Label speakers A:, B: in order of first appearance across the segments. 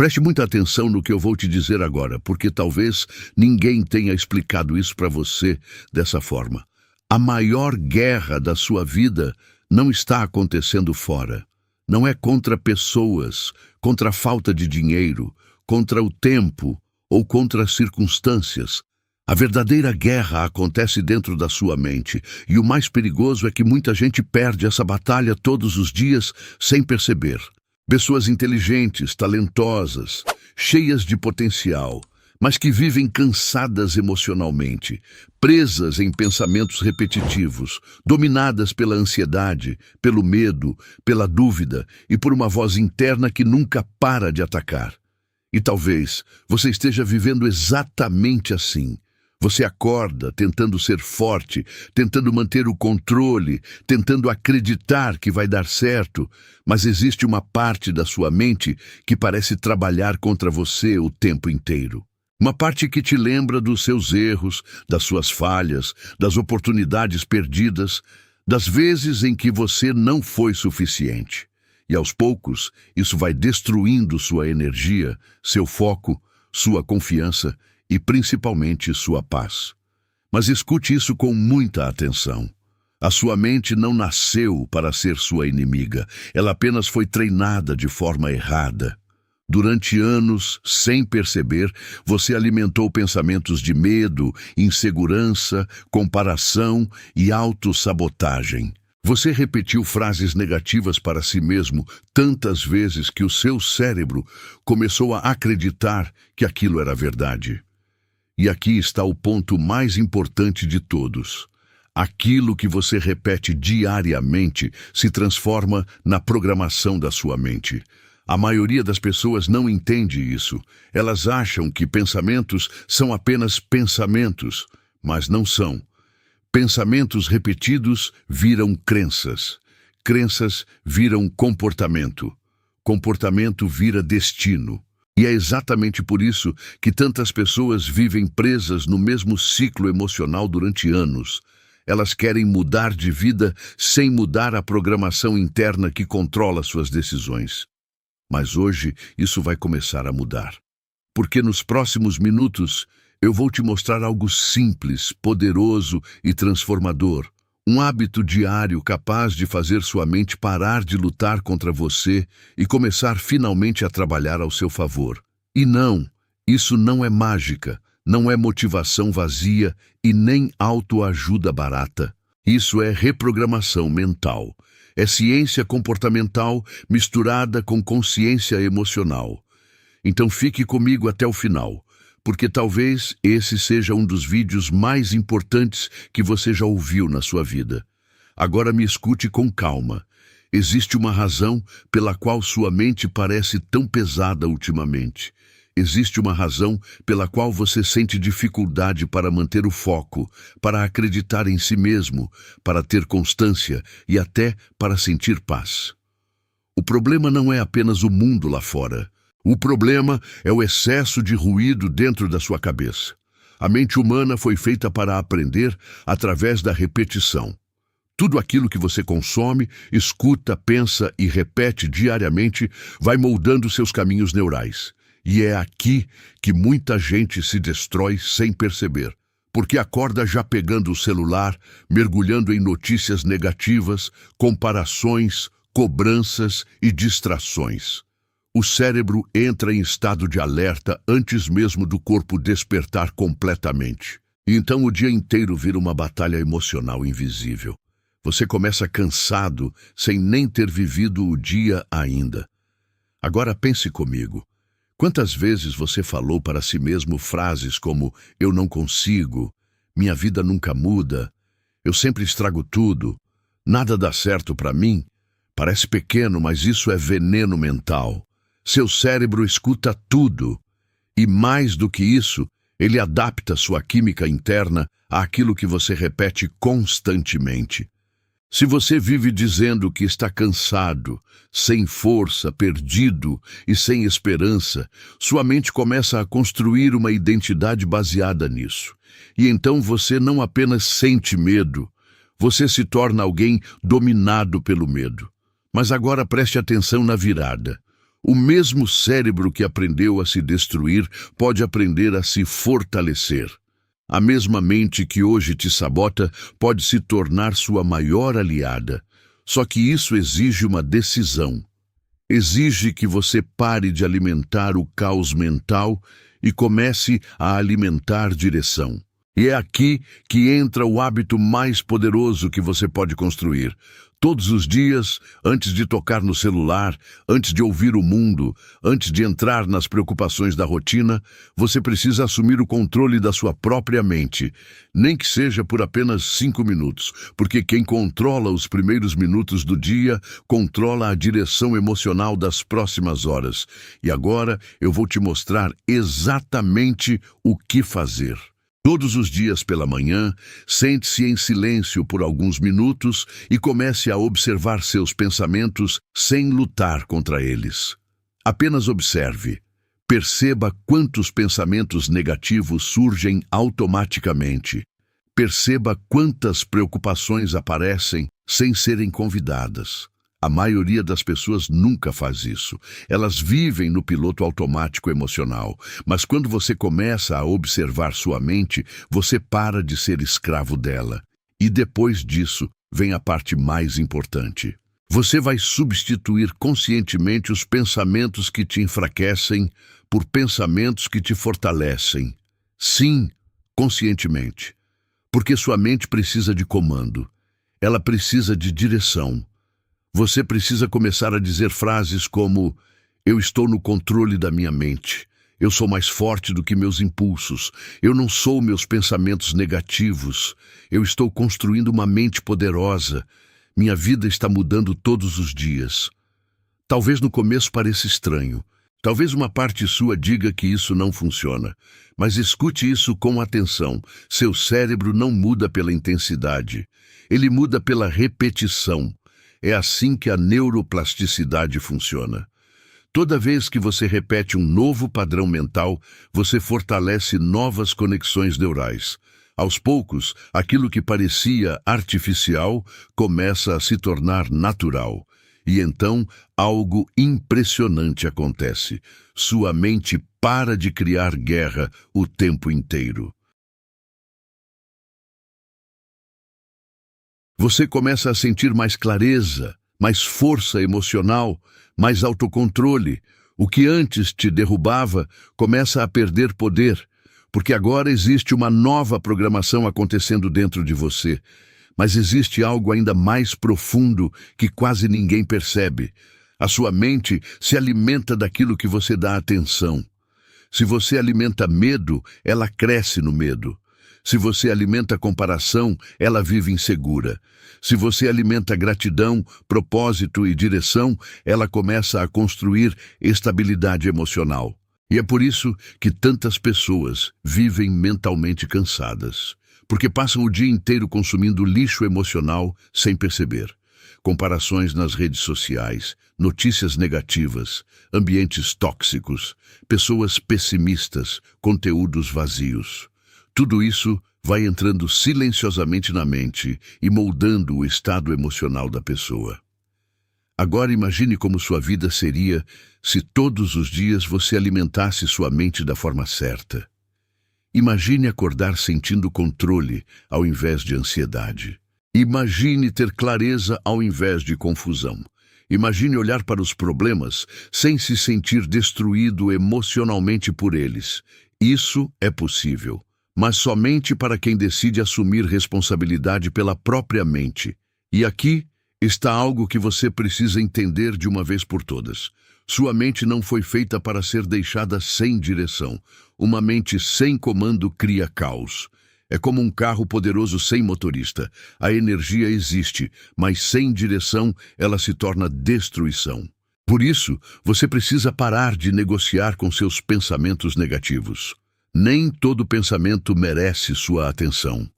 A: Preste muita atenção no que eu vou te dizer agora, porque talvez ninguém tenha explicado isso para você dessa forma. A maior guerra da sua vida não está acontecendo fora. Não é contra pessoas, contra a falta de dinheiro, contra o tempo ou contra as circunstâncias. A verdadeira guerra acontece dentro da sua mente, e o mais perigoso é que muita gente perde essa batalha todos os dias sem perceber. Pessoas inteligentes, talentosas, cheias de potencial, mas que vivem cansadas emocionalmente, presas em pensamentos repetitivos, dominadas pela ansiedade, pelo medo, pela dúvida e por uma voz interna que nunca para de atacar. E talvez você esteja vivendo exatamente assim. Você acorda tentando ser forte, tentando manter o controle, tentando acreditar que vai dar certo, mas existe uma parte da sua mente que parece trabalhar contra você o tempo inteiro. Uma parte que te lembra dos seus erros, das suas falhas, das oportunidades perdidas, das vezes em que você não foi suficiente. E aos poucos, isso vai destruindo sua energia, seu foco, sua confiança e principalmente sua paz. Mas escute isso com muita atenção. A sua mente não nasceu para ser sua inimiga, ela apenas foi treinada de forma errada. Durante anos, sem perceber, você alimentou pensamentos de medo, insegurança, comparação e autossabotagem. Você repetiu frases negativas para si mesmo tantas vezes que o seu cérebro começou a acreditar que aquilo era verdade. E aqui está o ponto mais importante de todos. Aquilo que você repete diariamente se transforma na programação da sua mente. A maioria das pessoas não entende isso. Elas acham que pensamentos são apenas pensamentos, mas não são. Pensamentos repetidos viram crenças. Crenças viram comportamento. Comportamento vira destino. E é exatamente por isso que tantas pessoas vivem presas no mesmo ciclo emocional durante anos. Elas querem mudar de vida sem mudar a programação interna que controla suas decisões. Mas hoje isso vai começar a mudar. Porque nos próximos minutos eu vou te mostrar algo simples, poderoso e transformador. Um hábito diário capaz de fazer sua mente parar de lutar contra você e começar finalmente a trabalhar ao seu favor. E não, isso não é mágica, não é motivação vazia e nem autoajuda barata. Isso é reprogramação mental. É ciência comportamental misturada com consciência emocional. Então fique comigo até o final, porque talvez esse seja um dos vídeos mais importantes que você já ouviu na sua vida. Agora me escute com calma. Existe uma razão pela qual sua mente parece tão pesada ultimamente. Existe uma razão pela qual você sente dificuldade para manter o foco, para acreditar em si mesmo, para ter constância e até para sentir paz. O problema não é apenas o mundo lá fora. O problema é o excesso de ruído dentro da sua cabeça. A mente humana foi feita para aprender através da repetição. Tudo aquilo que você consome, escuta, pensa e repete diariamente vai moldando seus caminhos neurais. E é aqui que muita gente se destrói sem perceber, porque acorda já pegando o celular, mergulhando em notícias negativas, comparações, cobranças e distrações. O cérebro entra em estado de alerta antes mesmo do corpo despertar completamente. E então o dia inteiro vira uma batalha emocional invisível. Você começa cansado, sem nem ter vivido o dia ainda. Agora pense comigo. Quantas vezes você falou para si mesmo frases como "eu não consigo", "minha vida nunca muda", "eu sempre estrago tudo", "nada dá certo para mim"? Parece pequeno, mas isso é veneno mental. Seu cérebro escuta tudo. E mais do que isso, ele adapta sua química interna àquilo que você repete constantemente. Se você vive dizendo que está cansado, sem força, perdido e sem esperança, sua mente começa a construir uma identidade baseada nisso. E então você não apenas sente medo, você se torna alguém dominado pelo medo. Mas agora preste atenção na virada. O mesmo cérebro que aprendeu a se destruir pode aprender a se fortalecer. A mesma mente que hoje te sabota pode se tornar sua maior aliada. Só que isso exige uma decisão. Exige que você pare de alimentar o caos mental e comece a alimentar direção. E é aqui que entra o hábito mais poderoso que você pode construir. Todos os dias, antes de tocar no celular, antes de ouvir o mundo, antes de entrar nas preocupações da rotina, você precisa assumir o controle da sua própria mente, nem que seja por apenas 5 minutos, porque quem controla os primeiros minutos do dia, controla a direção emocional das próximas horas. E agora eu vou te mostrar exatamente o que fazer. Todos os dias pela manhã, sente-se em silêncio por alguns minutos e comece a observar seus pensamentos sem lutar contra eles. Apenas observe. Perceba quantos pensamentos negativos surgem automaticamente. Perceba quantas preocupações aparecem sem serem convidadas. A maioria das pessoas nunca faz isso. Elas vivem no piloto automático emocional. Mas quando você começa a observar sua mente, você para de ser escravo dela. E depois disso, vem a parte mais importante. Você vai substituir conscientemente os pensamentos que te enfraquecem por pensamentos que te fortalecem. Sim, conscientemente. Porque sua mente precisa de comando. Ela precisa de direção. Você precisa começar a dizer frases como: eu estou no controle da minha mente. Eu sou mais forte do que meus impulsos. Eu não sou meus pensamentos negativos. Eu estou construindo uma mente poderosa. Minha vida está mudando todos os dias. Talvez no começo pareça estranho. Talvez uma parte sua diga que isso não funciona. Mas escute isso com atenção. Seu cérebro não muda pela intensidade. Ele muda pela repetição. É assim que a neuroplasticidade funciona. Toda vez que você repete um novo padrão mental, você fortalece novas conexões neurais. Aos poucos, aquilo que parecia artificial começa a se tornar natural. E então, algo impressionante acontece. Sua mente para de criar guerra o tempo inteiro. Você começa a sentir mais clareza, mais força emocional, mais autocontrole. O que antes te derrubava começa a perder poder, porque agora existe uma nova programação acontecendo dentro de você. Mas existe algo ainda mais profundo que quase ninguém percebe. A sua mente se alimenta daquilo que você dá atenção. Se você alimenta medo, ela cresce no medo. Se você alimenta comparação, ela vive insegura. Se você alimenta gratidão, propósito e direção, ela começa a construir estabilidade emocional. E é por isso que tantas pessoas vivem mentalmente cansadas, porque passam o dia inteiro consumindo lixo emocional sem perceber. Comparações nas redes sociais, notícias negativas, ambientes tóxicos, pessoas pessimistas, conteúdos vazios. Tudo isso vai entrando silenciosamente na mente e moldando o estado emocional da pessoa. Agora imagine como sua vida seria se todos os dias você alimentasse sua mente da forma certa. Imagine acordar sentindo controle ao invés de ansiedade. Imagine ter clareza ao invés de confusão. Imagine olhar para os problemas sem se sentir destruído emocionalmente por eles. Isso é possível, mas somente para quem decide assumir responsabilidade pela própria mente. E aqui está algo que você precisa entender de uma vez por todas. Sua mente não foi feita para ser deixada sem direção. Uma mente sem comando cria caos. É como um carro poderoso sem motorista. A energia existe, mas sem direção ela se torna destruição. Por isso, você precisa parar de negociar com seus pensamentos negativos. Nem todo pensamento merece sua atenção.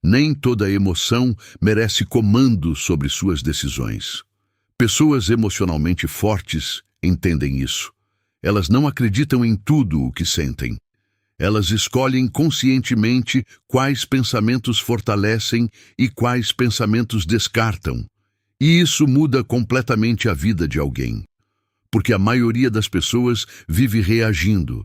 A: Nem toda emoção merece comando sobre suas decisões. Pessoas emocionalmente fortes entendem isso. Elas não acreditam em tudo o que sentem. Elas escolhem conscientemente quais pensamentos fortalecem e quais pensamentos descartam. E isso muda completamente a vida de alguém. porque a maioria das pessoas vive reagindo.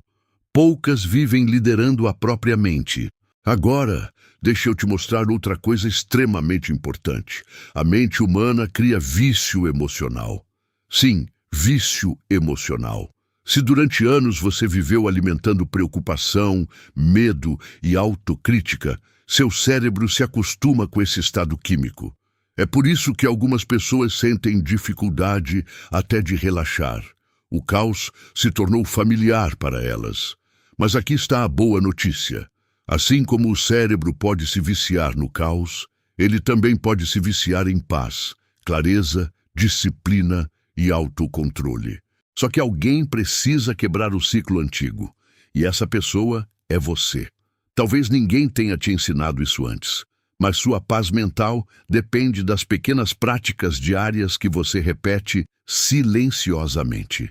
A: Poucas vivem liderando a própria mente. Agora, deixa eu te mostrar outra coisa extremamente importante. A mente humana cria vício emocional. Sim, vício emocional. Se durante anos você viveu alimentando preocupação, medo e autocrítica, seu cérebro se acostuma com esse estado químico. É por isso que algumas pessoas sentem dificuldade até de relaxar. O caos se tornou familiar para elas. Mas aqui está a boa notícia. Assim como o cérebro pode se viciar no caos, ele também pode se viciar em paz, clareza, disciplina e autocontrole. Só que alguém precisa quebrar o ciclo antigo, e essa pessoa é você. Talvez ninguém tenha te ensinado isso antes, mas sua paz mental depende das pequenas práticas diárias que você repete silenciosamente.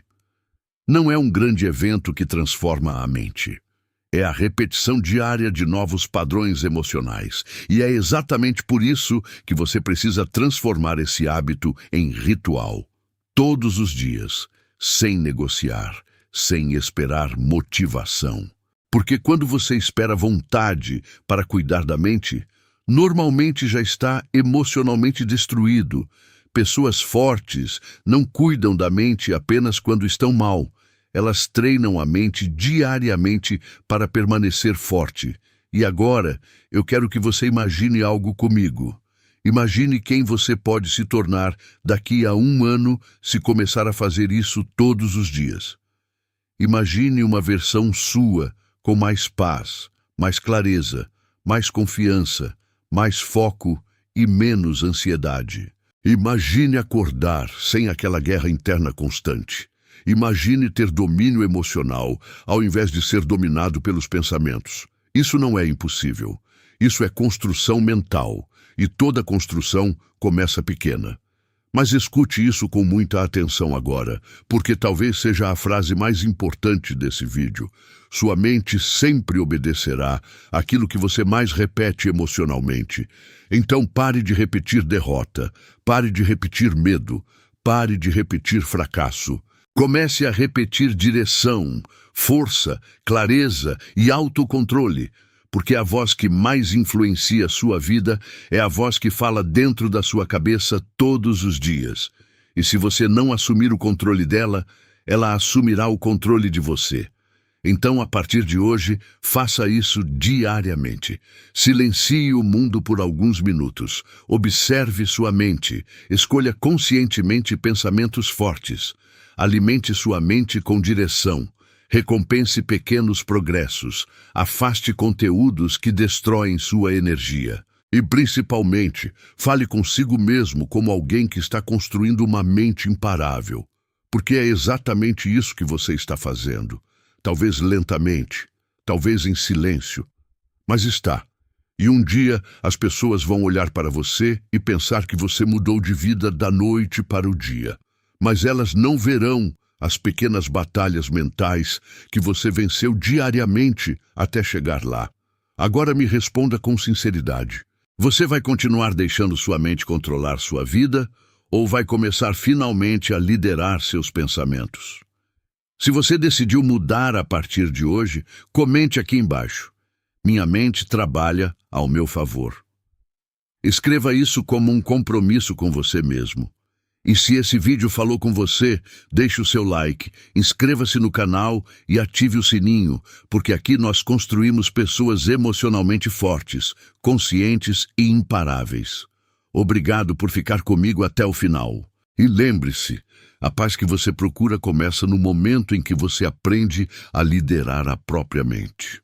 A: Não é um grande evento que transforma a mente. É a repetição diária de novos padrões emocionais. E é exatamente por isso que você precisa transformar esse hábito em ritual. Todos os dias, sem negociar, sem esperar motivação. Porque quando você espera vontade para cuidar da mente, normalmente já está emocionalmente destruído. Pessoas fortes não cuidam da mente apenas quando estão mal. Elas treinam a mente diariamente para permanecer forte. E agora, eu quero que você imagine algo comigo. Imagine quem você pode se tornar daqui a 1 ano se começar a fazer isso todos os dias. Imagine uma versão sua com mais paz, mais clareza, mais confiança, mais foco e menos ansiedade. Imagine acordar sem aquela guerra interna constante. Imagine ter domínio emocional, ao invés de ser dominado pelos pensamentos. Isso não é impossível. Isso é construção mental, e toda construção começa pequena. Mas escute isso com muita atenção agora, porque talvez seja a frase mais importante desse vídeo. Sua mente sempre obedecerá àquilo que você mais repete emocionalmente. Então pare de repetir derrota, pare de repetir medo, pare de repetir fracasso. Comece a repetir direção, força, clareza e autocontrole, porque a voz que mais influencia a sua vida é a voz que fala dentro da sua cabeça todos os dias. E se você não assumir o controle dela, ela assumirá o controle de você. Então, a partir de hoje, faça isso diariamente. Silencie o mundo por alguns minutos. Observe sua mente. Escolha conscientemente pensamentos fortes. Alimente sua mente com direção. Recompense pequenos progressos. Afaste conteúdos que destroem sua energia. E, principalmente, fale consigo mesmo como alguém que está construindo uma mente imparável. Porque é exatamente isso que você está fazendo. Talvez lentamente, talvez em silêncio, mas está. E um dia as pessoas vão olhar para você e pensar que você mudou de vida da noite para o dia. Mas elas não verão as pequenas batalhas mentais que você venceu diariamente até chegar lá. Agora me responda com sinceridade. Você vai continuar deixando sua mente controlar sua vida ou vai começar finalmente a liderar seus pensamentos? Se você decidiu mudar a partir de hoje, comente aqui embaixo. Minha mente trabalha ao meu favor. Escreva isso como um compromisso com você mesmo. E se esse vídeo falou com você, deixe o seu like, inscreva-se no canal e ative o sininho, porque aqui nós construímos pessoas emocionalmente fortes, conscientes e imparáveis. Obrigado por ficar comigo até o final. E lembre-se, a paz que você procura começa no momento em que você aprende a liderar a própria mente.